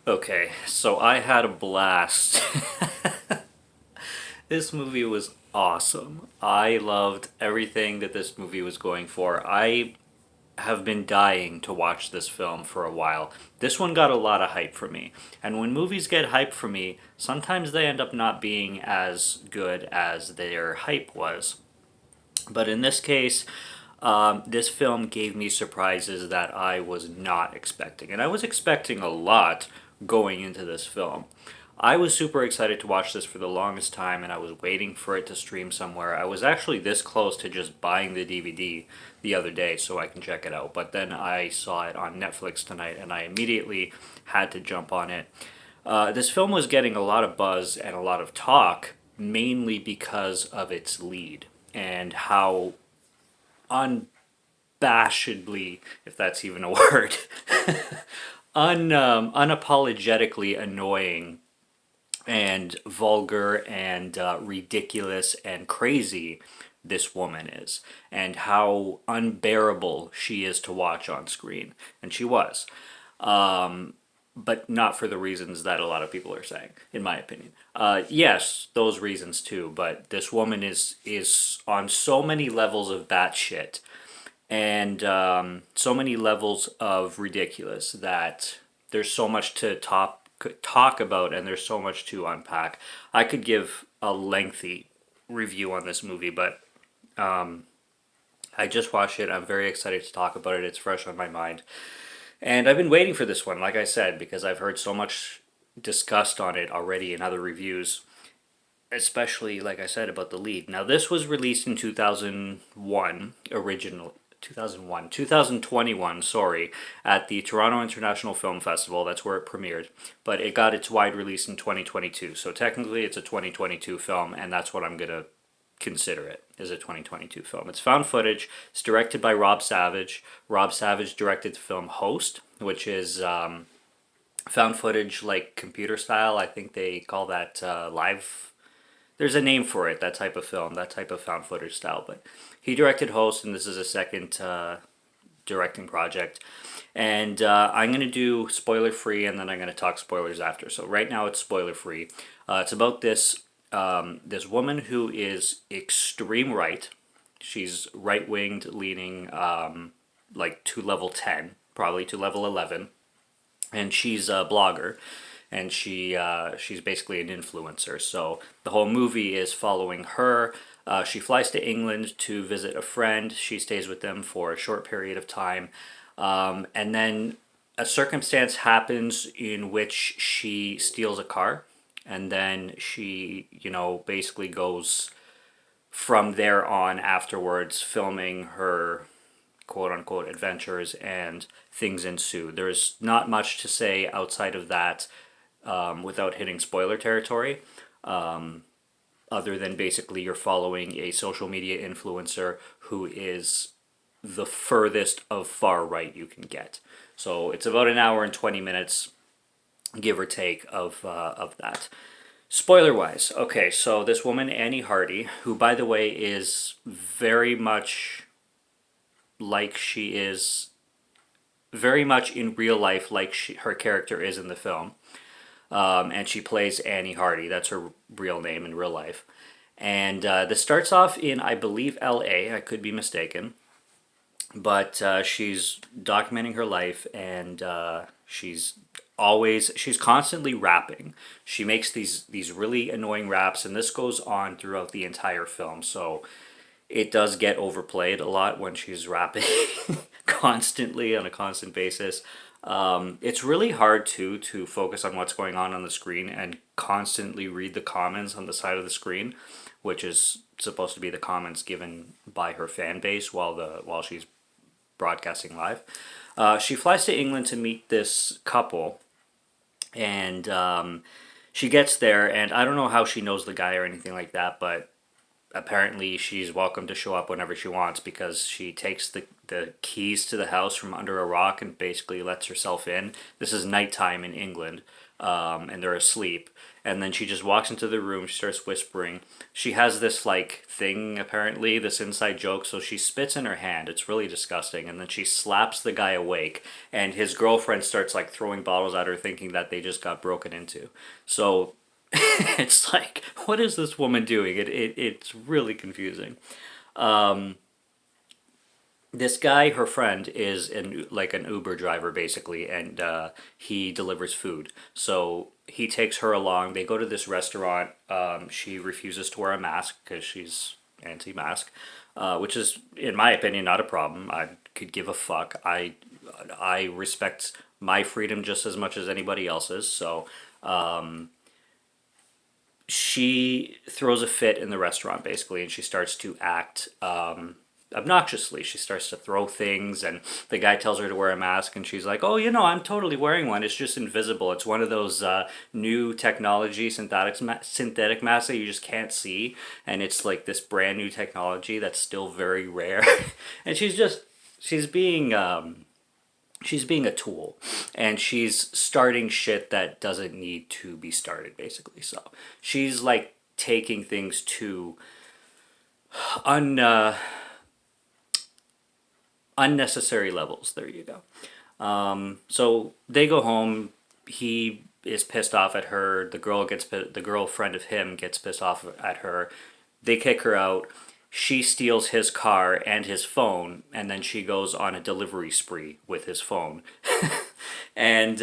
Okay, so I had a blast. This movie was awesome. I loved everything that this movie was going for. I have been dying to watch this film for a while. This one got a lot of hype for me. And when movies get hype for me, sometimes they end up not being as good as their hype was. But in this case, this film gave me surprises that I was not expecting. And I was expecting a lot going into this film. I was super excited to watch this for the longest time, and I was waiting for it to stream somewhere. I was actually this close to just buying the DVD the other day so I can check it out. But then I saw it on Netflix tonight, and I immediately had to jump on it. This film was getting a lot of buzz and a lot of talk, mainly because of its lead and how unabashedly, if that's even a word, unapologetically annoying and vulgar and ridiculous and crazy this woman is, and how unbearable she is to watch on screen. And she was. But not for the reasons that a lot of people are saying, in my opinion. Yes, those reasons too, but this woman is on so many levels of batshit and so many levels of ridiculous that there's so much to talk about and there's so much to unpack. I could give a lengthy review on this movie, but I just watched it. I'm very excited to talk about it. It's fresh on my mind. And I've been waiting for this one, like I said, because I've heard so much discussed on it already in other reviews, especially, like I said, about the lead. Now, this was released in 2001, original 2021, sorry, at the Toronto International Film Festival. That's where it premiered. But it got its wide release in 2022. So technically it's a 2022 film, and that's what I'm going to consider it as a 2022 film. It's found footage. It's directed by Rob Savage. Rob Savage directed the film Host, which is found footage like computer style. I think they call that live. There's a name for it, that type of film, that type of found footage style. But he directed Host, and this is a second directing project. And I'm going to do spoiler free, and then I'm going to talk spoilers after. So right now it's spoiler free. It's about this woman who is extreme right. She's right winged, leaning like to level 10, probably to level 11, and she's a blogger, and she's basically an influencer. So the whole movie is following her. She flies to England to visit a friend. She stays with them for a short period of time, and then a circumstance happens in which she steals a car, and then she, basically goes from there on afterwards filming her quote unquote adventures, and things ensue. There's not much to say outside of that without hitting spoiler territory, other than basically you're following a social media influencer who is the furthest of far right you can get. So it's about an hour and 20 minutes, give or take, of that. Spoiler wise, okay, so this woman, Annie Hardy, who by the way is very much like she is, very much in real life, like her character is in the film. And she plays Annie Hardy. That's her real name in real life. And this starts off in, I believe, L.A. I could be mistaken. But she's documenting her life, and she's constantly rapping. She makes these really annoying raps, and this goes on throughout the entire film. So it does get overplayed a lot when she's rapping constantly on a constant basis. It's really hard to focus on what's going on the screen and constantly read the comments on the side of the screen, which is supposed to be the comments given by her fan base while she's broadcasting live. She flies to England to meet this couple, and she gets there, and I don't know how she knows the guy or anything like that, but apparently she's welcome to show up whenever she wants because she takes the keys to the house from under a rock and basically lets herself in. This is nighttime in England, and they're asleep. And then she just walks into the room, she starts whispering. She has this like thing, apparently, this inside joke, so she spits in her hand. It's really disgusting. And then she slaps the guy awake, and his girlfriend starts like throwing bottles at her, thinking that they just got broken into. So it's like, what is this woman doing? It's really confusing. This guy, her friend, is like an Uber driver basically, and he delivers food. So he takes her along. They go to this restaurant. She refuses to wear a mask because she's anti-mask, which is, in my opinion, not a problem. I could give a fuck. I respect my freedom just as much as anybody else's. So she throws a fit in the restaurant basically, and she starts to act obnoxiously. She starts to throw things, and the guy tells her to wear a mask, and she's like, "Oh, I'm totally wearing one. It's just invisible. It's one of those new technology synthetic masks that you just can't see, and it's like this brand new technology that's still very rare." And she's being a tool, and she's starting shit that doesn't need to be started basically. So she's like taking things to un unnecessary levels. There you go. So they go home. He is pissed off at her. The girlfriend of him gets pissed off at her. They kick her out. She steals his car and his phone, and then she goes on a delivery spree with his phone. And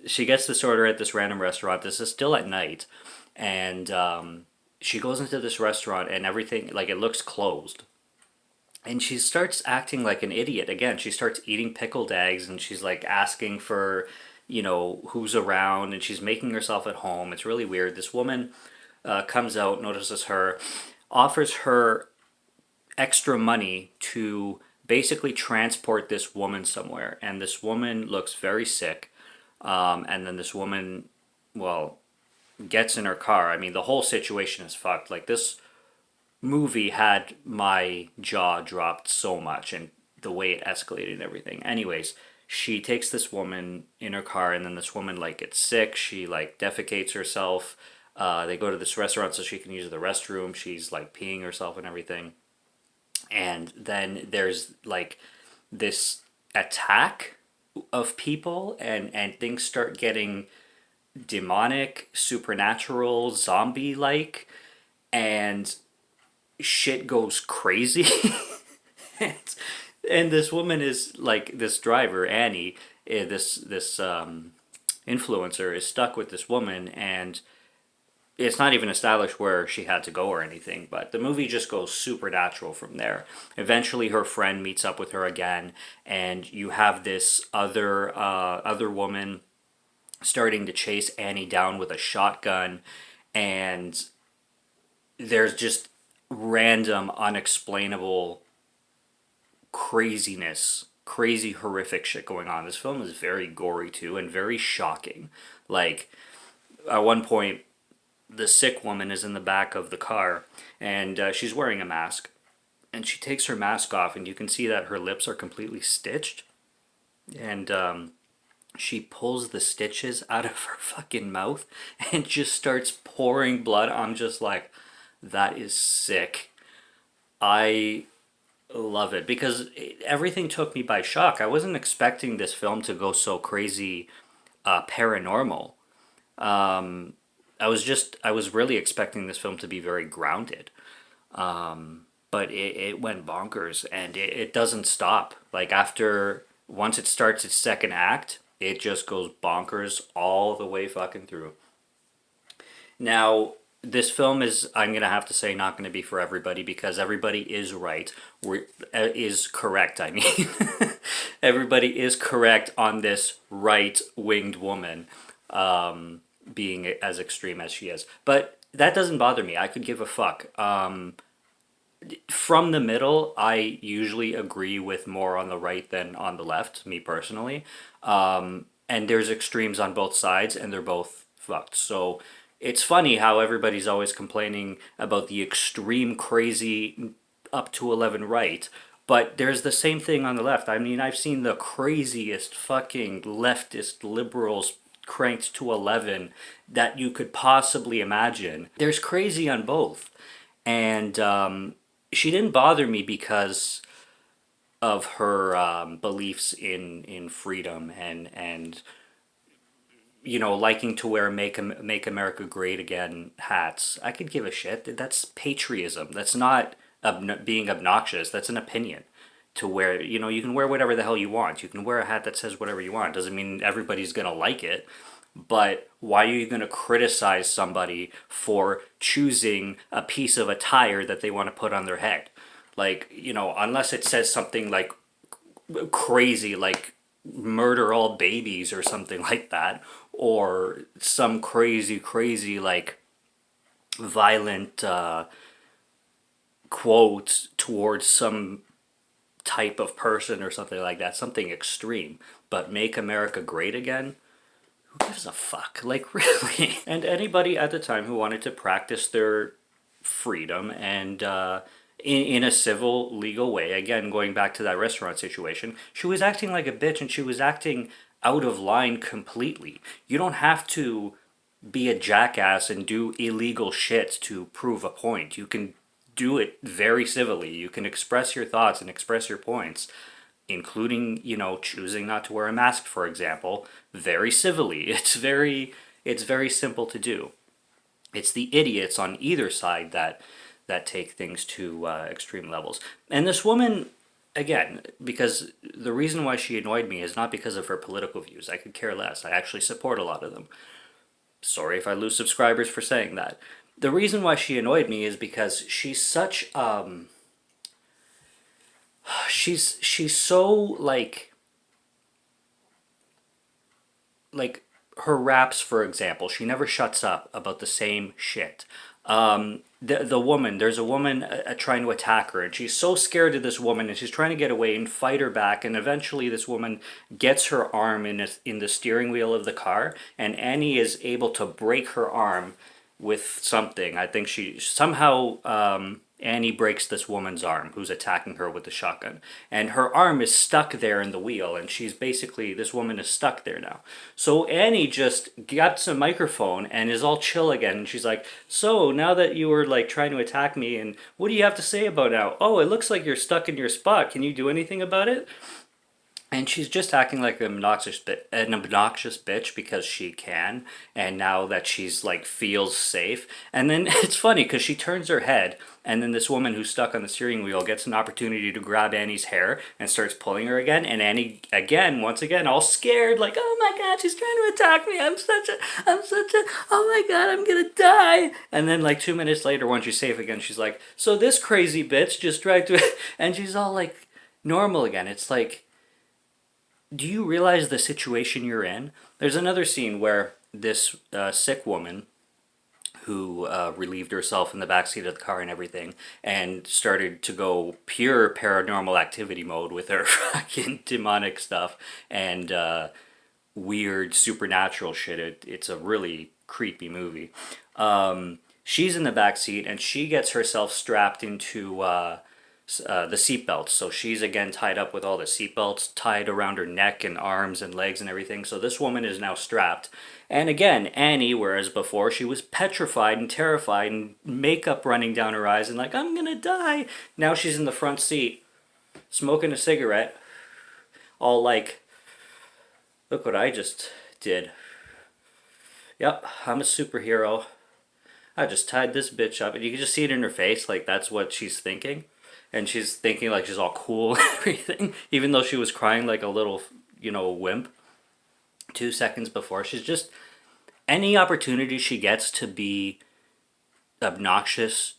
she gets this order at this random restaurant. This is still at night, and she goes into this restaurant, and everything, like, it looks closed. And she starts acting like an idiot again. She starts eating pickled eggs, and she's like asking for, who's around, and she's making herself at home. It's really weird. This woman comes out, notices her, offers her extra money to basically transport this woman somewhere. And this woman looks very sick. And then this woman, well, gets in her car. I mean, the whole situation is fucked. Like, this movie had my jaw dropped so much, and the way it escalated and everything. Anyways, she takes this woman in her car, and then this woman like gets sick. She like defecates herself. They go to this restaurant so she can use the restroom. She's like peeing herself and everything. And then there's like this attack of people, and things start getting demonic, supernatural, zombie like, and shit goes crazy. and, and this woman is like, this driver Annie, this influencer is stuck with this woman, and it's not even established where she had to go or anything, but the movie just goes supernatural from there. Eventually her friend meets up with her again, and you have this other woman starting to chase Annie down with a shotgun, and there's just random, unexplainable craziness, crazy, horrific shit going on. This film is very gory too, and very shocking. Like, at one point, the sick woman is in the back of the car, and she's wearing a mask, and she takes her mask off, and you can see that her lips are completely stitched, and she pulls the stitches out of her fucking mouth and just starts pouring blood. I'm just like, that is sick. I love it because everything took me by shock. I wasn't expecting this film to go so crazy paranormal. I was really expecting this film to be very grounded. But it went bonkers, and it doesn't stop. Like, once it starts its second act, it just goes bonkers all the way fucking through. Now, this film is, I'm going to have to say, not going to be for everybody, because everybody is right. Is correct, I mean. Everybody is correct on this right-winged woman being as extreme as she is. But that doesn't bother me. I could give a fuck. From the middle, I usually agree with more on the right than on the left, me personally. And there's extremes on both sides, and they're both fucked. So it's funny how everybody's always complaining about the extreme crazy up to 11 right, but there's the same thing on the left. I mean, I've seen the craziest fucking leftist liberals cranked to 11 that you could possibly imagine. There's crazy on both. And she didn't bother me because of her beliefs in freedom and liking to wear make America great again hats. I could give a shit. That's patriotism. That's not being obnoxious. That's an opinion. To wear, you can wear whatever the hell you want. You can wear a hat that says whatever you want. Doesn't mean everybody's gonna like it. But why are you gonna criticize somebody for choosing a piece of attire that they want to put on their head? Like, unless it says something like crazy, like murder all babies or something like that, or some crazy like violent quote towards some type of person or something like that, something extreme. But make America great again? Who gives a fuck? Like, really? And anybody at the time who wanted to practice their freedom and in a civil, legal way, again, going back to that restaurant situation, she was acting like a bitch and she was acting out of line completely. You don't have to be a jackass and do illegal shit to prove a point. You can do it very civilly. You can express your thoughts and express your points, including, choosing not to wear a mask, for example, very civilly. It's very simple to do. It's the idiots on either side that take things to extreme levels. And this woman, again, because the reason why she annoyed me is not because of her political views. I could care less. I actually support a lot of them. Sorry if I lose subscribers for saying that. The reason why she annoyed me is because she's such she's so like her raps, for example, she never shuts up about the same shit. The woman, there's a woman trying to attack her, and she's so scared of this woman, and she's trying to get away and fight her back, and eventually this woman gets her arm in the steering wheel of the car, and Annie is able to break her arm with something. I think she somehow Annie breaks this woman's arm who's attacking her with the shotgun. And her arm is stuck there in the wheel, and this woman is stuck there now. So Annie just gets a microphone and is all chill again, and she's like, so now that you were like trying to attack me, and what do you have to say about now? Oh, it looks like you're stuck in your spot. Can you do anything about it? And she's just acting like an obnoxious bitch because she can, and now that she's like feels safe. And then it's funny because she turns her head, and then this woman who's stuck on the steering wheel gets an opportunity to grab Annie's hair and starts pulling her again. And Annie once again, all scared, like, oh my god, she's trying to attack me. I'm such a, oh my god, I'm gonna die. And then like 2 minutes later, when she's safe again, she's like, so this crazy bitch just tried to, and she's all like normal again. It's like, do you realize the situation you're in? There's another scene where this sick woman who relieved herself in the backseat of the car and everything and started to go pure paranormal activity mode with her fucking demonic stuff and weird supernatural shit. It's a really creepy movie. She's in the backseat and she gets herself strapped into the seatbelts. So she's again tied up with all the seatbelts tied around her neck and arms and legs and everything. So this woman is now strapped. And again, Annie, whereas before she was petrified and terrified and makeup running down her eyes and like, I'm gonna die. Now she's in the front seat, smoking a cigarette, all like, look what I just did. Yep, I'm a superhero. I just tied this bitch up. And you can just see it in her face, like that's what she's thinking. And she's thinking like she's all cool and everything, even though she was crying like a little, wimp 2 seconds before. She's just, any opportunity she gets to be obnoxious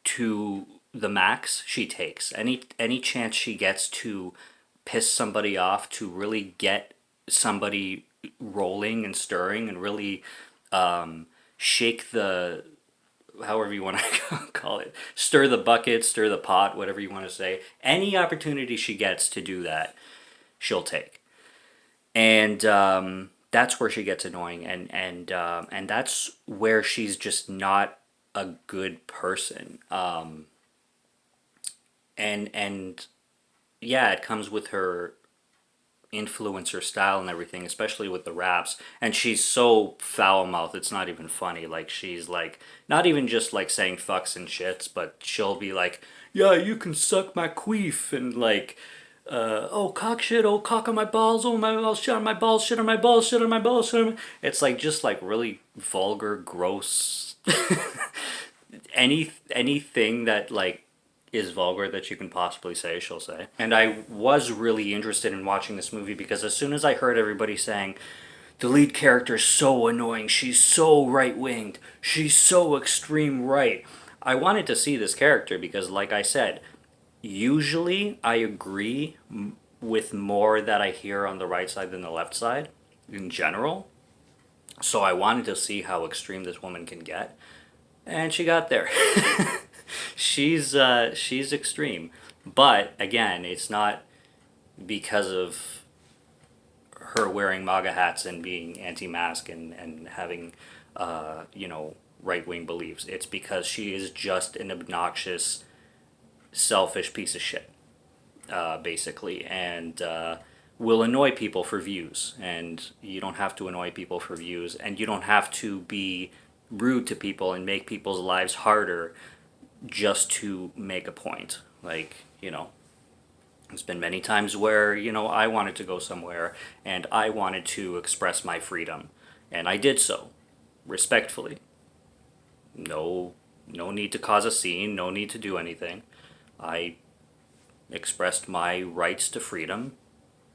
to the max, she takes. Any chance she gets to piss somebody off, to really get somebody rolling and stirring and really shake the, however you want to call it, stir the bucket, stir the pot, whatever you want to say. Any opportunity she gets to do that, she'll take. And that's where she gets annoying, and that's where she's just not a good person. And yeah, it comes with her influencer style and everything, especially with the raps. And she's so foul mouthed, it's not even funny. Like, she's like, not even just like saying fucks and shits, but she'll be like, yeah, you can suck my queef, and like, oh cock shit, oh cock on my balls, oh my balls, shit on my balls, shit on my balls, shit on my balls, shit on my... It's like just like really vulgar, gross. Anything that like is vulgar that you can possibly say, she'll say. And I was really interested in watching this movie because as soon as I heard everybody saying, the lead character is so annoying, she's so right winged, she's so extreme right, I wanted to see this character because, like I said, usually I agree with more that I hear on the right side than the left side in general. So I wanted to see how extreme this woman can get. And she got there. She's extreme, but again, it's not because of her wearing MAGA hats and being anti-mask and having right wing beliefs. It's because she is just an obnoxious, selfish piece of shit, basically, and will annoy people for views. And you don't have to annoy people for views, and you don't have to be rude to people and make people's lives harder just to make a point. Like, there's been many times where, I wanted to go somewhere and I wanted to express my freedom. And I did so, respectfully. No need to cause a scene, no need to do anything. I expressed my rights to freedom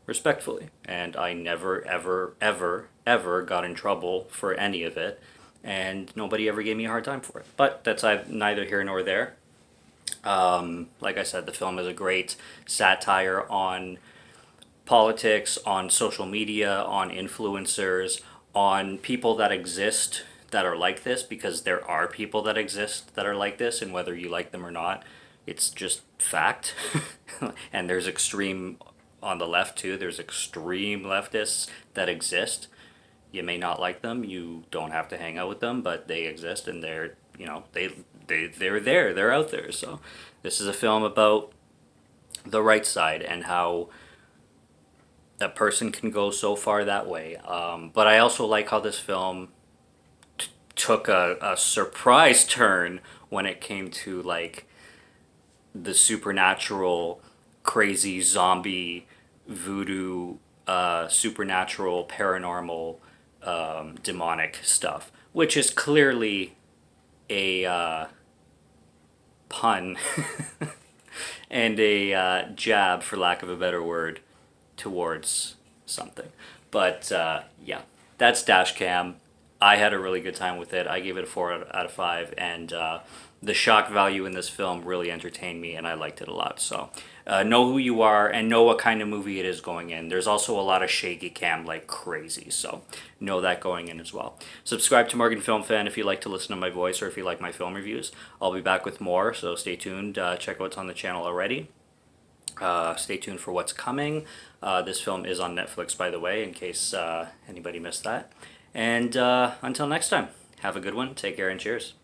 respectfully. And I never, ever, ever, ever got in trouble for any of it. And nobody ever gave me a hard time for it. But that's neither here nor there. Like I said, the film is a great satire on politics, on social media, on influencers, on people that exist that are like this, because there are people that exist that are like this, and whether you like them or not, it's just fact. And there's extreme on the left too. There's extreme leftists that exist. You may not like them. You don't have to hang out with them, but they exist, and they're they're there. They're out there. So this is a film about the right side and how a person can go so far that way. But I also like how this film took a surprise turn when it came to like the supernatural, crazy zombie, voodoo, supernatural, paranormal, demonic stuff, which is clearly a pun and a jab, for lack of a better word, towards something. But yeah, that's Dashcam. I had a really good time with it. I gave it a 4 out of 5, and the shock value in this film really entertained me, and I liked it a lot. So know who you are and know what kind of movie it is going in. There's also a lot of shaky cam like crazy, so know that going in as well. Subscribe to Morgan Film Fan if you like to listen to my voice or if you like my film reviews. I'll be back with more, so stay tuned. Check out what's on the channel already. Stay tuned for what's coming. This film is on Netflix, by the way, in case anybody missed that. And until next time, have a good one, take care, and cheers.